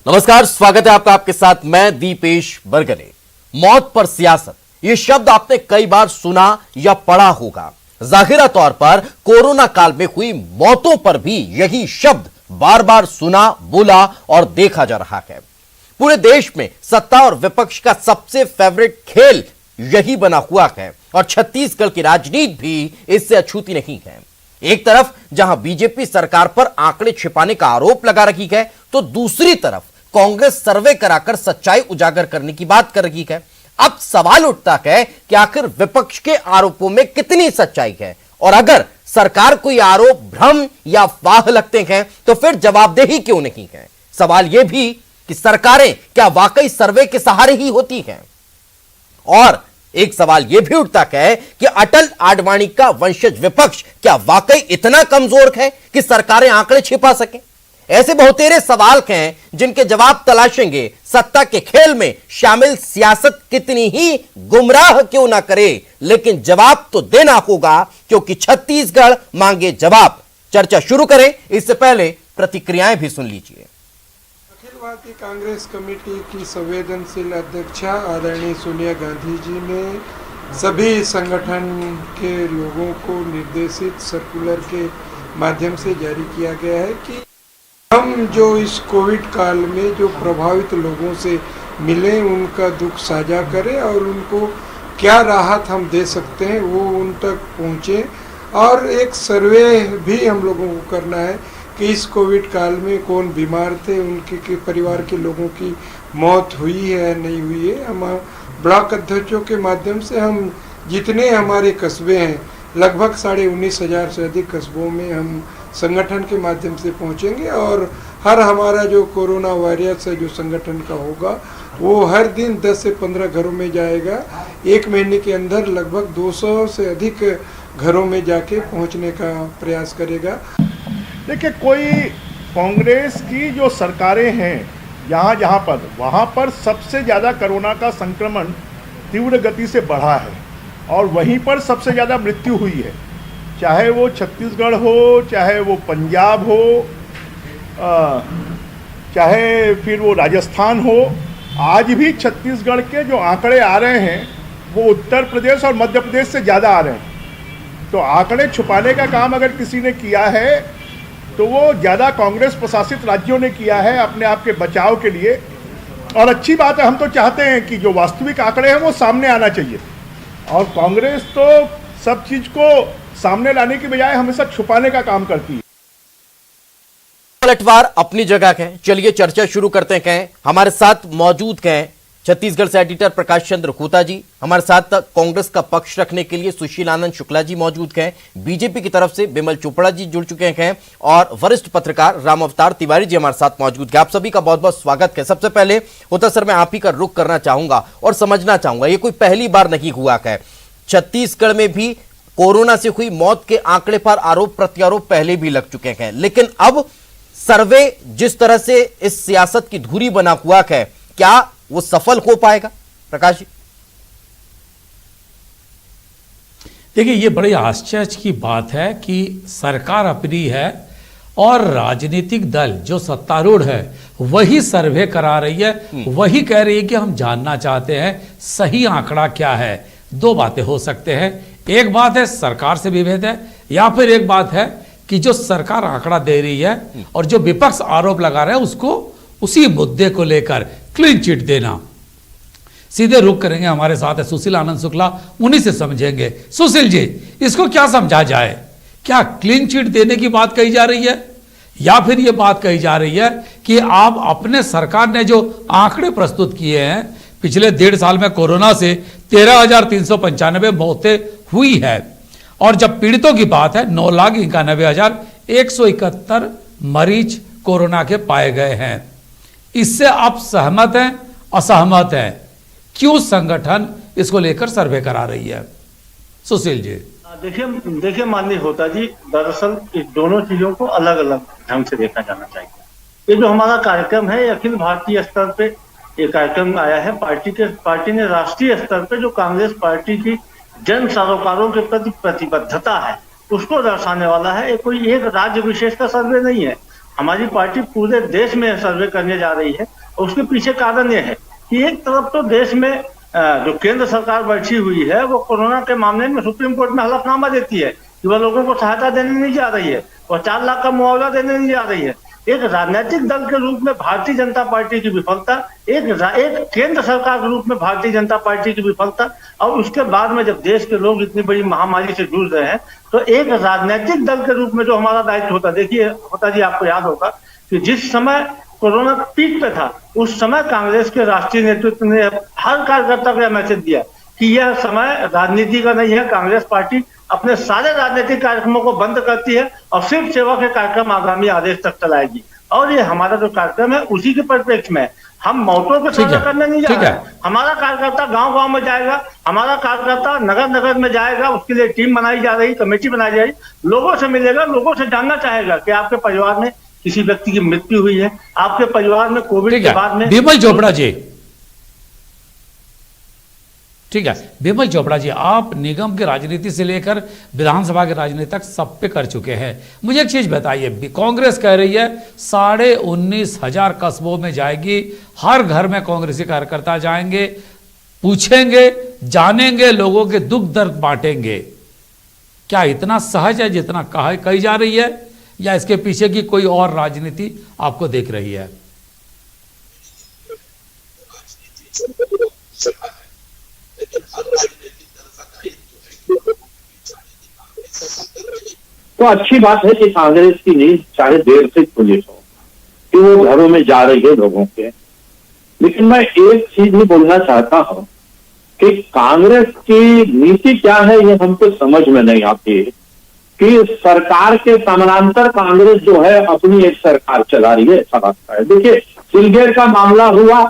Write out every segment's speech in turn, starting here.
नमस्कार, स्वागत है आपका। आपके साथ मैं दीपेश बरगने। मौत पर सियासत, यह शब्द आपने कई बार सुना या पढ़ा होगा। जाहिरा तौर पर कोरोना काल में हुई मौतों पर भी यही शब्द बार बार सुना, बोला और देखा जा रहा है। पूरे देश में सत्ता और विपक्ष का सबसे फेवरेट खेल यही बना हुआ है और छत्तीसगढ़ की राजनीति भी इससे अछूती नहीं है। एक तरफ जहां बीजेपी सरकार पर आंकड़े छिपाने का आरोप लगा रही है, तो दूसरी तरफ कांग्रेस सर्वे कराकर सच्चाई उजागर करने की बात कर रही है। अब सवाल उठता है कि आखिर विपक्ष के आरोपों में कितनी सच्चाई है, और अगर सरकार को यह आरोप भ्रम या अफवाह लगते हैं तो फिर जवाबदेही क्यों नहीं है। सवाल यह भी कि सरकारें क्या वाकई सर्वे के सहारे ही होती हैं, और एक सवाल यह भी उठता है कि अटल आडवाणी का वंशज विपक्ष क्या वाकई इतना कमजोर है कि सरकारें आंकड़े छिपा सकें। ऐसे बहुतेरे सवाल हैं जिनके जवाब तलाशेंगे। सत्ता के खेल में शामिल सियासत कितनी ही गुमराह क्यों ना करे, लेकिन जवाब तो देना होगा, क्योंकि छत्तीसगढ़ मांगे जवाब। चर्चा शुरू करें इससे पहले प्रतिक्रियाएं भी सुन लीजिए। अखिल भारतीय कांग्रेस कमेटी की संवेदनशील अध्यक्षा आदरणीय सोनिया गांधी जी ने सभी संगठन के लोगों को निर्देशित सर्कुलर के माध्यम से जारी किया गया है कि हम जो इस कोविड काल में जो प्रभावित लोगों से मिले, उनका दुख साझा करें और उनको क्या राहत हम दे सकते हैं वो उन तक पहुँचे। और एक सर्वे भी हम लोगों को करना है कि इस कोविड काल में कौन बीमार थे, उनके परिवार के लोगों की मौत हुई है नहीं हुई है। हम ब्लॉक अध्यक्षों के माध्यम से हम जितने हमारे कस्बे हैं, लगभग 19,500 से अधिक कस्बों में हम संगठन के माध्यम से पहुंचेंगे, और हर हमारा जो कोरोना वॉरियर्स है जो संगठन का होगा, वो हर दिन 10 से 15 घरों में जाएगा। एक महीने के अंदर लगभग 200 से अधिक घरों में जाके पहुंचने का प्रयास करेगा। देखिए, कोई कांग्रेस की जो सरकारें हैं जहाँ पर वहाँ पर सबसे ज़्यादा कोरोना का संक्रमण तीव्र गति से बढ़ा है और वहीं पर सबसे ज़्यादा मृत्यु हुई है। चाहे वो छत्तीसगढ़ हो, चाहे वो पंजाब हो, चाहे फिर वो राजस्थान हो। आज भी छत्तीसगढ़ के जो आंकड़े आ रहे हैं वो उत्तर प्रदेश और मध्य प्रदेश से ज़्यादा आ रहे हैं। तो आंकड़े छुपाने का काम अगर किसी ने किया है तो वो ज़्यादा कांग्रेस प्रशासित राज्यों ने किया है अपने आप के बचाव के लिए। और अच्छी बात है, हम तो चाहते हैं कि जो वास्तविक आंकड़े हैं वो सामने आना चाहिए, और कांग्रेस तो सब चीज़ को सामने लाने की बजाय हमेशा छुपाने का काम करती है। पलटवार अपनी जगह है। चलिए चर्चा शुरू करते हैं। हमारे साथ मौजूद हैं छत्तीसगढ़ से एडिटर प्रकाश चंद्र खोता जी, हमारे साथ कांग्रेस का पक्ष रखने के लिए सुशील आनंद शुक्ला जी मौजूद हैं, बीजेपी की तरफ से बिमल चोपड़ा जी जुड़ चुके हैं, और वरिष्ठ पत्रकार राम अवतार तिवारी जी हमारे साथ मौजूद हैं। आप सभी का बहुत बहुत स्वागत है। सबसे पहले होता सर, मैं आप ही का रुख करना चाहूंगा और समझना चाहूंगा, ये कोई पहली बार नहीं हुआ है। छत्तीसगढ़ में भी कोरोना से हुई मौत के आंकड़े पर आरोप प्रत्यारोप पहले भी लग चुके हैं, लेकिन अब सर्वे जिस तरह से इस सियासत की धुरी बना हुआ है, क्या वो सफल हो पाएगा? प्रकाश जी, देखिए, ये बड़े आश्चर्य की बात है कि सरकार अपनी है और राजनीतिक दल जो सत्तारूढ़ है वही सर्वे करा रही है, वही कह रही है कि हम जानना चाहते हैं सही आंकड़ा क्या है। दो बातें हो सकते हैं, एक बात है सरकार से विभेद है, या फिर एक बात है कि जो सरकार आंकड़ा दे रही है और जो विपक्ष आरोप लगा रहा है उसको उसी मुद्दे को लेकर क्लीन चिट देना। सीधे रुक करेंगे, हमारे साथ है सुशील आनंद शुक्ला, उन्हीं से समझेंगे। सुशील जी, इसको क्या समझा जाए? क्या क्लीन चिट देने की बात कही जा रही है, या फिर ये बात कही जा रही है कि आप अपने सरकार ने जो आंकड़े प्रस्तुत किए हैं, पिछले 1.5 साल में कोरोना से 13,395 मौतें हुई है, और जब पीड़ितों की बात है 9,91,171 मरीज कोरोना के पाए गए हैं। इससे आप सहमत हैं, असहमत हैं? क्यों संगठन इसको लेकर सर्वे करा रही है? सुशील जी, देखिए माननीय होता जी, दरअसल इस दोनों चीजों को अलग अलग ढंग से देखा जाना चाहिए। ये जो हमारा कार्यक्रम है, अखिल भारतीय स्तर पे ये कार्यक्रम आया है। पार्टी ने राष्ट्रीय स्तर पे जो कांग्रेस पार्टी की जन सरोकारों के प्रति प्रतिबद्धता है उसको दर्शाने वाला है। कोई एक राज्य विशेष का सर्वे नहीं है। हमारी पार्टी पूरे देश में सर्वे करने जा रही है। उसके पीछे कारण यह है कि एक तरफ तो देश में जो केंद्र सरकार बैठी हुई है वो कोरोना के मामले में सुप्रीम कोर्ट में हलफनामा देती है कि वह लोगों को सहायता देने नहीं जा रही है और 4 लाख का मुआवजा देने नहीं जा रही है। एक राजनीतिक दल के रूप में भारतीय जनता पार्टी की विफलता, एक केंद्र सरकार के रूप में भारतीय जनता पार्टी की विफलता, और उसके बाद में जब देश के लोग इतनी बड़ी महामारी से जूझ रहे हैं तो एक राजनीतिक दल के रूप में जो हमारा दायित्व होता, देखिए होता जी, आपको याद होगा कि जिस समय कोरोना पीक पे था उस समय कांग्रेस के राष्ट्रीय नेतृत्व ने हर कार्यकर्ता को यह मैसेज दिया कि यह समय राजनीति का नहीं है। कांग्रेस पार्टी अपने सारे राजनीतिक कार्यक्रमों को बंद करती है और सिर्फ सेवा के कार्यक्रम आगामी आदेश तक चलाएगी। और ये हमारा जो कार्यक्रम है उसी के परिप्रेक्ष्य में हम मौतों पे सर्वे करने नहीं जा रहे। हमारा कार्यकर्ता गांव-गांव में जाएगा, हमारा कार्यकर्ता नगर-नगर में जाएगा, उसके लिए टीम बनाई जा रही, कमेटी बनाई जा रही, लोगों से मिलेगा, लोगों से जानना चाहेगा कि आपके परिवार में किसी व्यक्ति की मृत्यु हुई है, आपके परिवार में कोविड के बाद में। बिमल चोपड़ा जी, ठीक है, बिमल चोपड़ा जी, आप निगम की राजनीति से लेकर विधानसभा की राजनीति तक सब पे कर चुके हैं। मुझे एक चीज बताइए, कांग्रेस कह रही है 19,500 कस्बों में जाएगी, हर घर में कांग्रेसी कार्यकर्ता जाएंगे, पूछेंगे, जानेंगे, लोगों के दुख दर्द बांटेंगे। क्या इतना सहज है जितना कही जा रही है, या इसके पीछे की कोई और राजनीति आपको दिख रही है? तो अच्छी बात है कि कांग्रेस की नींद चाहे देर से खुली हो, कि वो घरों में जा रही है लोगों के। लेकिन मैं एक चीज ही बोलना चाहता हूं कि कांग्रेस की नीति क्या है ये हमको समझ में नहीं आती कि सरकार के समानांतर कांग्रेस जो है अपनी एक सरकार चला रही है, ऐसा लगता है। देखिए, सिलगेर का मामला हुआ,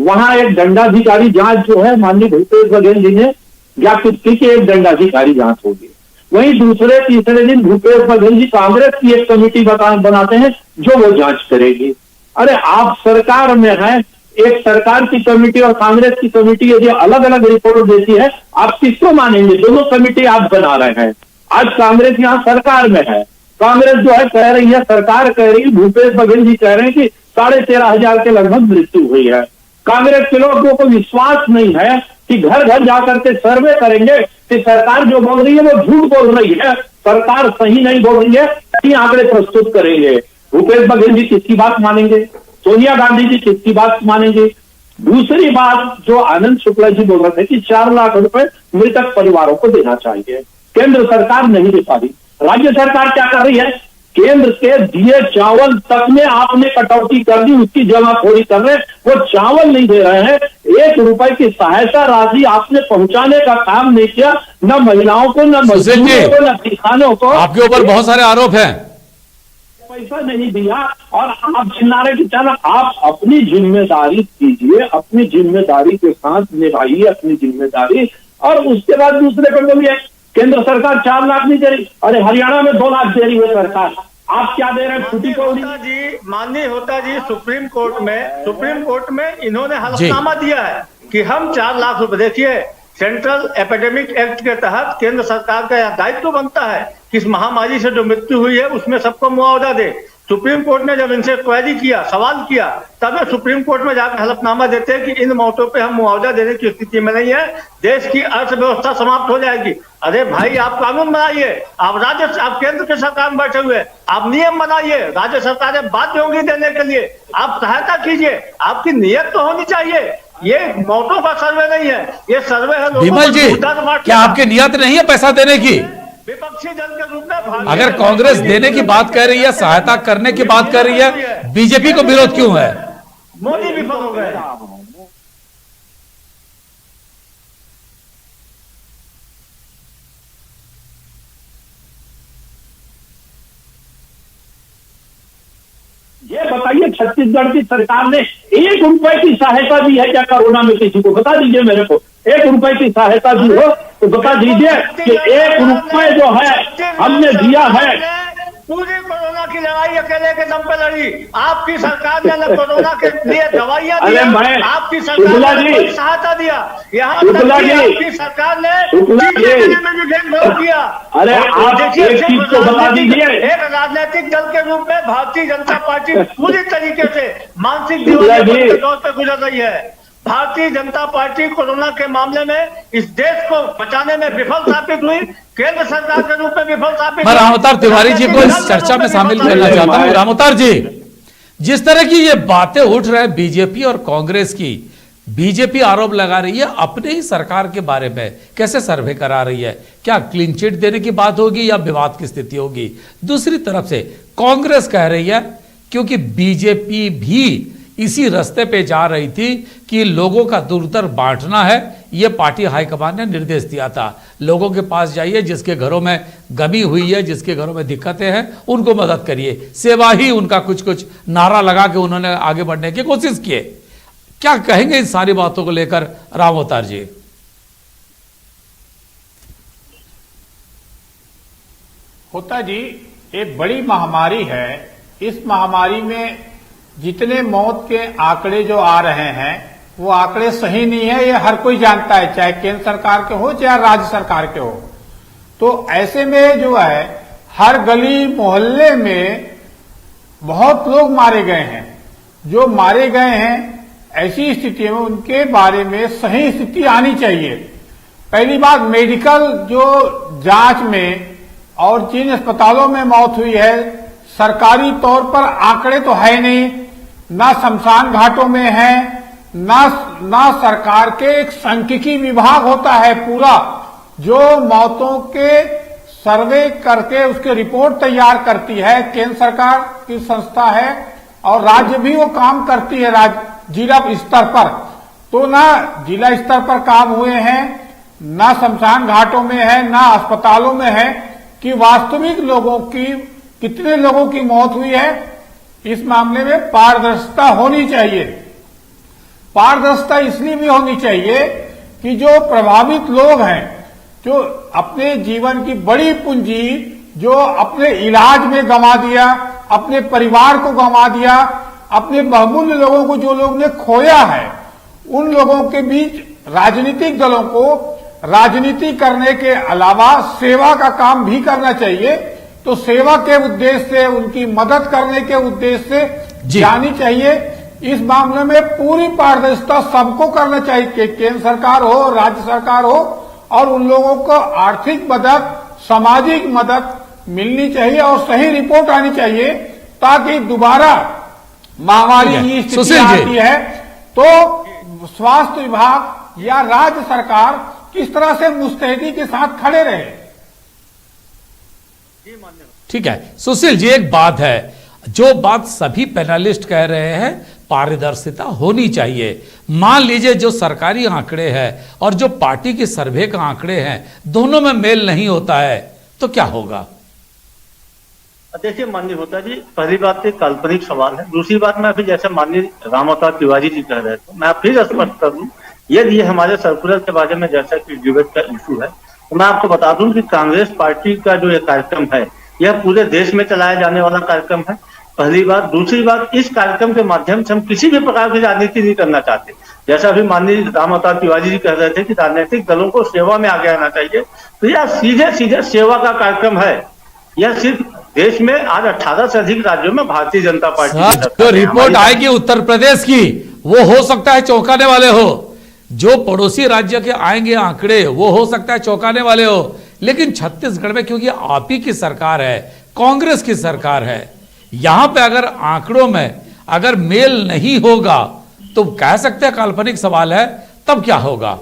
वहां एक दंडाधिकारी जांच जो है माननीय भूपेश बघेल जी ने ज्ञापित की कि एक दंडाधिकारी जांच होगी। वहीं दूसरे तीसरे दिन भूपेश बघेल जी कांग्रेस की एक कमेटी बनाते हैं जो वो जांच करेगी। अरे आप सरकार में हैं, एक सरकार की कमेटी और कांग्रेस की कमेटी यदि अलग अलग रिपोर्ट देती है, आप किसको मानेंगे? दोनों कमेटी आप बना रहे हैं। आज कांग्रेस यहाँ सरकार में है, कांग्रेस जो है कह रही है, सरकार कह रही है, भूपेश बघेल जी कह रहे हैं कि 13,500 के लगभग मृत्यु हुई है। कांग्रेस के लोगों को विश्वास नहीं है कि घर घर जाकर के सर्वे करेंगे कि सरकार जो बोल रही है वो झूठ बोल रही है, सरकार सही नहीं बोल रही है, ये आंकड़े प्रस्तुत करेंगे। भूपेश बघेल जी किसकी बात मानेंगे? सोनिया गांधी जी किसकी बात मानेंगे? दूसरी बात जो आनंद शुक्ला जी बोल रहे थे कि 4 लाख रुपए मृतक परिवारों को देना चाहिए, केंद्र सरकार नहीं दे पा रही। राज्य सरकार क्या कर रही है? केंद्र के दिए चावल तक में आपने कटौती कर दी, उसकी जमाखोरी कर रहे हैं, वो चावल नहीं दे रहे हैं। 1 रुपए की सहायता राशि आपने पहुंचाने का काम नहीं किया, न महिलाओं को, न मजदूरों को, न किसानों को। आपके ऊपर बहुत सारे आरोप हैं। पैसा नहीं दिया और आप चिल्ला रहे कि चलो आप अपनी जिम्मेदारी कीजिए, अपनी जिम्मेदारी के साथ निभाइए अपनी जिम्मेदारी, और उसके बाद दूसरे पर बोलिए केंद्र सरकार 4 लाख नहीं दे रही। अरे हरियाणा में 2 लाख दे रही है सरकार, आप क्या दे रहे हैं? फूटी कौड़ी जी, माननीय होता जी, सुप्रीम कोर्ट में इन्होंने हलफनामा दिया है कि हम 4 लाख रुपए, देखिए सेंट्रल एपिडेमिक एक्ट के तहत केंद्र सरकार का यह दायित्व बनता है कि इस महामारी से जो मृत्यु हुई है उसमें सबको मुआवजा दे। सुप्रीम कोर्ट ने जब इनसे क्वेरी किया, सवाल किया, तब सुप्रीम कोर्ट में जाकर हलफनामा देते हैं कि इन मौतों पे हम मुआवजा देने की स्थिति में नहीं है, देश की अर्थव्यवस्था समाप्त हो जाएगी। अरे भाई, आप कानून बनाइए, आप केंद्र के सरकार में बैठे हुए, आप नियम बनाइए, राज्य सरकारें बाध्य होंगी देने के लिए, आप सहायता कीजिए, आपकी नियत तो होनी चाहिए। ये मौतों का सर्वे नहीं है, ये सर्वे है विमल जी, क्या आपकी नियत नहीं है पैसा देने की? विपक्षी दल के रूप में अगर कांग्रेस देने की बात कर रही है, सहायता करने की बात कर रही है, बीजेपी को विरोध क्यों है? मोदी विफल हो गए। ये बताइए, छत्तीसगढ़ की सरकार ने 1 रुपए की सहायता दी है क्या कोरोना में किसी को? बता दीजिए मेरे को, 1 रुपए की सहायता दी हो तो बता दीजिए कि 1 रुपए जो है हमने दिया है। पूरे कोरोना की लड़ाई अकेले के दम पे लड़ी। आपकी सरकार ने न कोरोना के लिए दवाइयां दी, आपकी सरकार ने कोई सहायता दिया, यहाँ तक कि आपकी सरकार ने टीके में भी भेदभाव किया। अरे आप देखिए, एक चीज को बता दीजिए, एक राजनीतिक दल के रूप में भारतीय जनता पार्टी पूरी तरीके से मानसिक दिवालियापन के दौर पे गुजर रही है। भारतीय जनता पार्टी कोरोना के मामले में इस देश को बचाने में विफल साबित हुई, केंद्र सरकार के रूप में विफल साबित। मैं रामअवतार तिवारी जी को इस चर्चा में शामिल करना चाहता हूं। रामअवतार जी, जिस तरह की ये बातें उठ रहे हैं बीजेपी और कांग्रेस की, बीजेपी आरोप लगा रही है अपने ही सरकार के बारे में, कैसे सर्वे करा रही है, क्या क्लीन चिट देने की बात होगी या विवाद की स्थिति होगी। दूसरी तरफ से कांग्रेस कह रही है, क्योंकि बीजेपी भी इसी रास्ते पे जा रही थी कि लोगों का दूर बांटना है, यह पार्टी हाईकमान ने निर्देश दिया था, लोगों के पास जाइए, जिसके घरों में गमी हुई है, जिसके घरों में दिक्कतें हैं, उनको मदद करिए, सेवा ही उनका कुछ नारा लगा के उन्होंने आगे बढ़ने की कोशिश की। क्या कहेंगे इन सारी बातों को लेकर रामअवतार जी? होता जी, एक बड़ी महामारी है। इस महामारी में जितने मौत के आंकड़े जो आ रहे हैं वो आंकड़े सही नहीं है, ये हर कोई जानता है, चाहे केंद्र सरकार के हो चाहे राज्य सरकार के हो। तो ऐसे में जो है हर गली मोहल्ले में बहुत लोग मारे गए हैं। जो मारे गए हैं ऐसी स्थिति में उनके बारे में सही स्थिति आनी चाहिए। पहली बात, मेडिकल जो जांच में और जिन अस्पतालों में मौत हुई है, सरकारी तौर पर आंकड़े तो है नहीं, ना शमशान घाटों में है, ना सरकार के एक सांख्यिकी विभाग होता है पूरा, जो मौतों के सर्वे करके उसकी रिपोर्ट तैयार करती है। केंद्र सरकार की संस्था है और राज्य भी वो काम करती है जिला स्तर पर। तो ना जिला स्तर पर काम हुए हैं, ना शमशान घाटों में है, ना अस्पतालों में है कि वास्तविक लोगों की कितने लोगों की मौत हुई है। इस मामले में पारदर्शिता होनी चाहिए। पारदर्शिता इसलिए भी होनी चाहिए कि जो प्रभावित लोग हैं, जो अपने जीवन की बड़ी पूंजी जो अपने इलाज में गंवा दिया, अपने परिवार को गंवा दिया, अपने बहुमूल्य लोगों को जो लोग ने खोया है, उन लोगों के बीच राजनीतिक दलों को राजनीति करने के अलावा सेवा का काम भी करना चाहिए। तो सेवा के उद्देश्य से, उनकी मदद करने के उद्देश्य से जानी चाहिए। इस मामले में पूरी पारदर्शिता सबको करना चाहिए, केंद्र सरकार हो, राज्य सरकार हो, और उन लोगों को आर्थिक मदद, सामाजिक मदद मिलनी चाहिए और सही रिपोर्ट आनी चाहिए, ताकि दोबारा महामारी की स्थिति आती है तो स्वास्थ्य विभाग या राज्य सरकार किस तरह से मुस्तैदी के साथ खड़े रहे। ठीक है सुशील जी, एक बात है, जो बात सभी पैनलिस्ट कह रहे हैं, पारदर्शिता होनी चाहिए। मान लीजिए जो सरकारी आंकड़े हैं और जो पार्टी के सर्वे का आंकड़े हैं, दोनों में मेल नहीं होता है, तो क्या होगा? देखिए माननीय होता जी, पहली बात तो काल्पनिक सवाल है। दूसरी बात, मैं अभी जैसे माननीय रामअवतार तिवारी जी कह रहे थे, मैं फिर स्पष्ट कर दूं, यदि हमारे सर्कुलर के बारे में जैसा कि डिबेट का इशू है, तो मैं आपको बता दूं कि कांग्रेस पार्टी का जो ये कार्यक्रम है, यह पूरे देश में चलाया जाने वाला कार्यक्रम है, पहली बात। दूसरी बात, इस कार्यक्रम के माध्यम से हम किसी भी प्रकार की राजनीति नहीं करना चाहते। जैसा अभी माननीय रामअवतार तिवारी जी कह रहे थे कि राजनीतिक दलों को सेवा में आगे आना चाहिए, तो यह सीधे सीधे सेवा का कार्यक्रम है। यह सिर्फ देश में आज 18 से अधिक राज्यों में भारतीय जनता पार्टी जो रिपोर्ट आएगी उत्तर प्रदेश की, वो हो सकता है चौंकाने वाले हो। जो पड़ोसी राज्य के आएंगे आंकड़े, वो हो सकता है चौंकाने वाले हो। लेकिन छत्तीसगढ़ में क्योंकि आप ही की सरकार है, कांग्रेस की सरकार है, यहां पे अगर आंकड़ों में अगर मेल नहीं होगा तो कह सकते हैं काल्पनिक सवाल है, तब क्या होगा?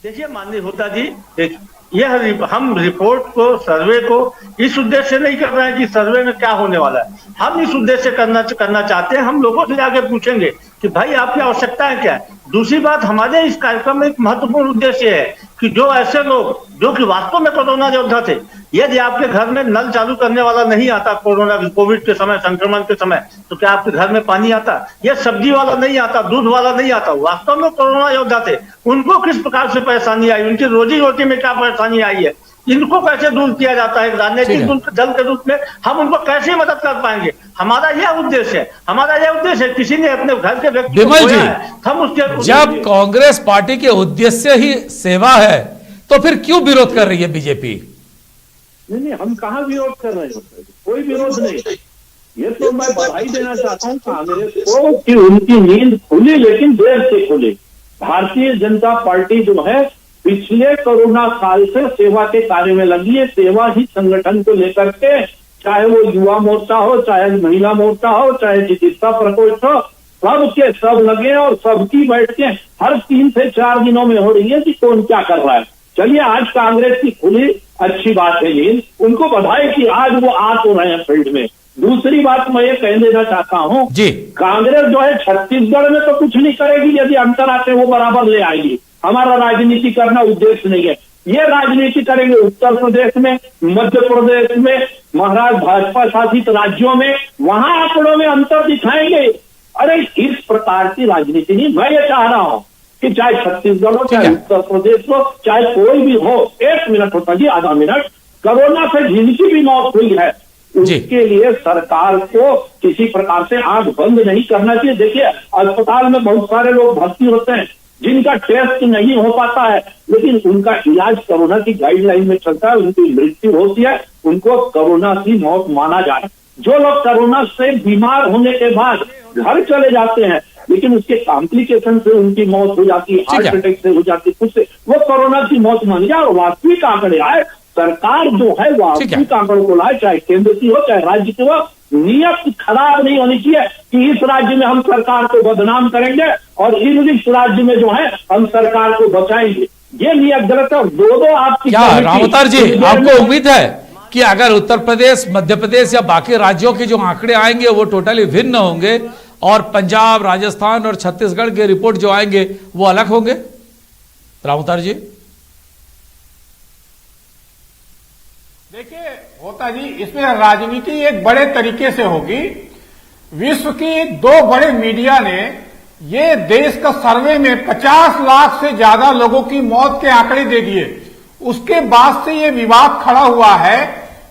देखिए माननीय होता जी, यह हम रिपोर्ट को, सर्वे को इस उद्देश्य से नहीं कर रहे हैं कि सर्वे में क्या होने वाला है। हम इस उद्देश्य से करना चाहते हैं, हम लोगों से जाके पूछेंगे कि भाई आपकी आवश्यकता है क्या। दूसरी बात, हमारे इस कार्यक्रम में एक महत्वपूर्ण उद्देश्य है कि जो ऐसे लोग जो कि वास्तव में कोरोना योद्धा थे, यदि आपके घर में नल चालू करने वाला नहीं आता कोविड के समय, संक्रमण के समय, तो क्या आपके घर में पानी आता? यह सब्जी वाला नहीं आता, दूध वाला नहीं आता, वास्तव में कोरोना योद्धा थे, उनको किस प्रकार से परेशानी आई, उनकी रोजी रोटी में क्या परेशानी आई है, इनको कैसे दूर किया जाता है, राजनीतिक दल के रूप में हम उनको कैसे मदद कर पाएंगे। हमारा यह उद्देश्य है, हमारा यह उद्देश्य है। किसी ने अपने घर के व्यक्ति को खोया है, हम उसके जब कांग्रेस पार्टी के उद्देश्य ही सेवा है तो फिर क्यों विरोध कर रही है बीजेपी? नहीं, हम कहाँ विरोध कर रहे हैं, कोई विरोध नहीं। ये तो मैं बधाई देना चाहता हूँ कांग्रेस को कि उनकी नींद खुली, लेकिन देर से खुली। भारतीय जनता पार्टी जो है पिछले कोरोना काल से सेवा के कार्य में लगी है। सेवा ही संगठन को लेकर के, चाहे वो युवा मोर्चा हो, चाहे महिला मोर्चा हो, चाहे चिकित्सा प्रकोष्ठ हो, सब के सब लगे और सबकी बैठकें हर 3 से 4 दिनों में हो रही है कि कौन क्या कर रहा है। चलिए, आज कांग्रेस की खुली, अच्छी बात है नींद, उनको बधाई कि आज वो आ तो रहे हैं फील्ड में। दूसरी बात मैं ये कह देना चाहता हूँ जी, कांग्रेस जो है छत्तीसगढ़ में तो कुछ नहीं करेगी, यदि अंतर आते वो बराबर ले आएगी। हमारा राजनीति करना उद्देश्य नहीं है। ये राजनीति करेंगे उत्तर प्रदेश में, मध्य प्रदेश में, महाराष्ट्र भाजपा शासित राज्यों में, वहां आंकड़ों में अंतर दिखाएंगे। अरे इस प्रकार की राजनीति नहीं। मैं ये चाह रहा हूँ कि चाहे छत्तीसगढ़ हो, चाहे उत्तर प्रदेश हो, चाहे कोई भी हो, 1 मिनट होता जी, आधा मिनट, कोरोना से जिनकी भी मौत हुई है उसके लिए सरकार को किसी प्रकार से आंख बंद नहीं करना चाहिए। देखिए, अस्पताल में बहुत सारे लोग भर्ती होते हैं जिनका टेस्ट नहीं हो पाता है, लेकिन उनका इलाज कोरोना की गाइडलाइन में चलता है, उनकी मृत्यु होती है, उनको कोरोना की मौत माना जाए। जो लोग कोरोना से बीमार होने के बाद घर चले जाते हैं लेकिन उसके कॉम्प्लिकेशन से उनकी मौत हो जाती है, हार्ट अटैक से हो जाती है, कुछ से, वो कोरोना की मौत मानी जाए और वास्तविक आंकड़े आए। सरकार जो है वास्तविक आंकड़ों को लाए, चाहे केंद्र की हो चाहे राज्य की हो। नियत खराब नहीं होनी चाहिए कि इस राज्य में हम सरकार को बदनाम करेंगे और इस राज्य में जो है हम सरकार को बचाएंगे। ये नियत गलत है। दो आपकी क्या रामवतार जी, आपको उम्मीद है कि अगर उत्तर प्रदेश, मध्य प्रदेश या बाकी राज्यों के जो आंकड़े आएंगे वो टोटली भिन्न होंगे और पंजाब, राजस्थान और छत्तीसगढ़ के रिपोर्ट जो आएंगे वो अलग होंगे? रामवतार जी, देखिए होता जी, इसमें राजनीति एक बड़े तरीके से होगी। विश्व की 2 बड़े मीडिया ने ये देश का सर्वे में 50 लाख से ज्यादा लोगों की मौत के आंकड़े दे दिए। उसके बाद से ये विवाद खड़ा हुआ है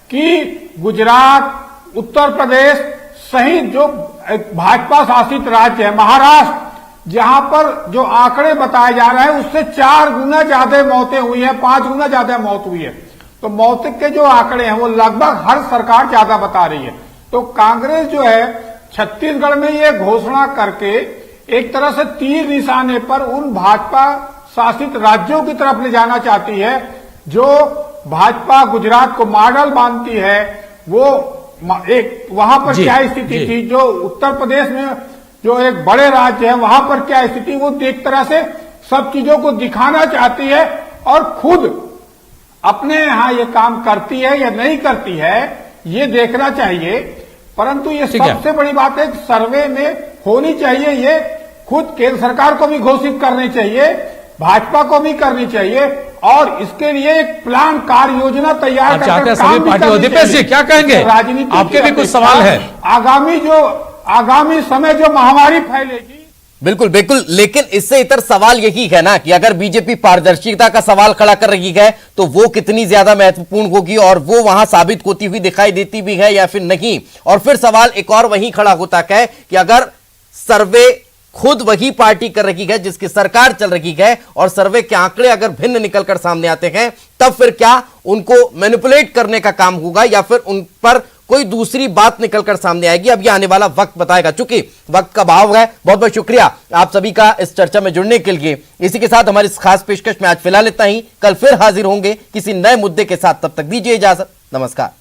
कि गुजरात, उत्तर प्रदेश सहित जो भाजपा शासित राज्य है, महाराष्ट्र, जहां पर जो आंकड़े बताए जा रहे हैं उससे 4 गुना ज्यादा मौतें हुई हैं, 5 गुना ज्यादा मौत हुई है। तो मौत के जो आंकड़े हैं वो लगभग हर सरकार ज्यादा बता रही है। तो कांग्रेस जो है छत्तीसगढ़ में ये घोषणा करके एक तरह से तीर निशाने पर उन भाजपा शासित राज्यों की तरफ ले जाना चाहती है जो भाजपा गुजरात को मॉडल मानती है। वो एक वहां पर क्या स्थिति थी, जो उत्तर प्रदेश में जो एक बड़े राज्य है वहां पर क्या स्थिति, वो एक तरह से सब चीजों को दिखाना चाहती है और खुद अपने यहाँ ये काम करती है या नहीं करती है ये देखना चाहिए। परंतु ये सबसे बड़ी बात है, सर्वे में होनी चाहिए, ये खुद केंद्र सरकार को भी घोषित करनी चाहिए, भाजपा को भी करनी चाहिए और इसके लिए एक प्लान, कार्य योजना तैयार करके सभी पार्टियों। दीपेश जी क्या कहेंगे, राजनीति आपके भी कुछ सवाल है? आगामी समय जो महामारी फैलेगी, बिल्कुल बिल्कुल, लेकिन इससे इतर सवाल यही है ना कि अगर बीजेपी पारदर्शिता का सवाल खड़ा कर रही है तो वो कितनी ज्यादा महत्वपूर्ण होगी और वो वहां साबित होती हुई दिखाई देती भी है या फिर नहीं। और फिर सवाल एक और वहीं खड़ा होता है कि अगर सर्वे खुद वही पार्टी कर रही है जिसकी सरकार चल रही है और सर्वे के आंकड़े अगर भिन्न निकलकर सामने आते हैं, तब फिर क्या उनको मैनिपुलेट करने का काम होगा या फिर उन पर कोई दूसरी बात निकलकर सामने आएगी? अब ये आने वाला वक्त बताएगा। चूंकि वक्त का अभाव है, बहुत बहुत शुक्रिया आप सभी का इस चर्चा में जुड़ने के लिए। इसी के साथ हमारी इस खास पेशकश में आज फिलहाल इतना ही। कल फिर हाजिर होंगे किसी नए मुद्दे के साथ, तब तक दीजिए इजाजत, नमस्कार।